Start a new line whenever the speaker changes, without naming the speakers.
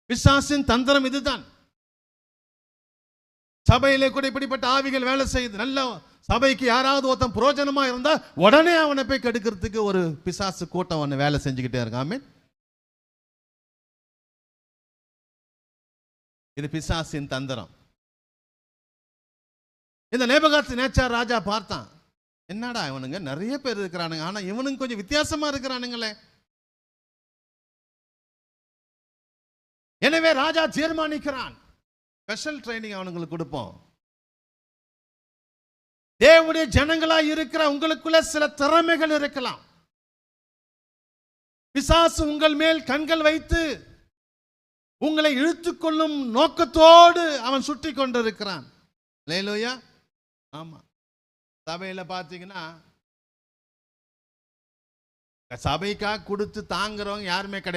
பிசாசின் தந்திரம் இதுதான். சபையிலே கூட இப்படிப்பட்ட ஆவிகள் வேலை செய்யுது. நல்ல சபைக்கு யாராவது ஒருத்தன் புரோஜனமா இருந்தா உடனே அவனை போய் கெடுக்கிறதுக்கு ஒரு பிசாசு கூட்டம் ஒன்று வேலை செஞ்சுக்கிட்டே இருக்காமே. இது பிசாசின் தந்திரம். இந்த நேபுகாத்நேச்சார் ராஜா பார்த்தான், என்னடா இவனுங்க நிறைய பேர் இருக்கிறானுங்க, ஆனா இவனுங்க கொஞ்சம் வித்தியாசமா இருக்கிறானுங்களே. எனவே ராஜா தீர்மானிக்கிறான், ஸ்பெஷல் ட்ரைனிங் அவனுங்களுக்கு கொடுப்போம். தேவனுடைய ஜனங்களா இருக்கிற உங்களுக்குள்ள சில திறமைகள் இருக்கலாம். பிசாசு உங்கள் மேல் கண்கள் வைத்து உங்களை இழுத்துக்கொள்ளும் நோக்கத்தோடு அவன் சுற்றி கொண்டிருக்கிறான். அல்லேலூயா. ஆமா, சபையில பாத்தீங்கன்னா சபைக்காக கொடுத்து தாங்குறவங்க யாருமே கிடையாது.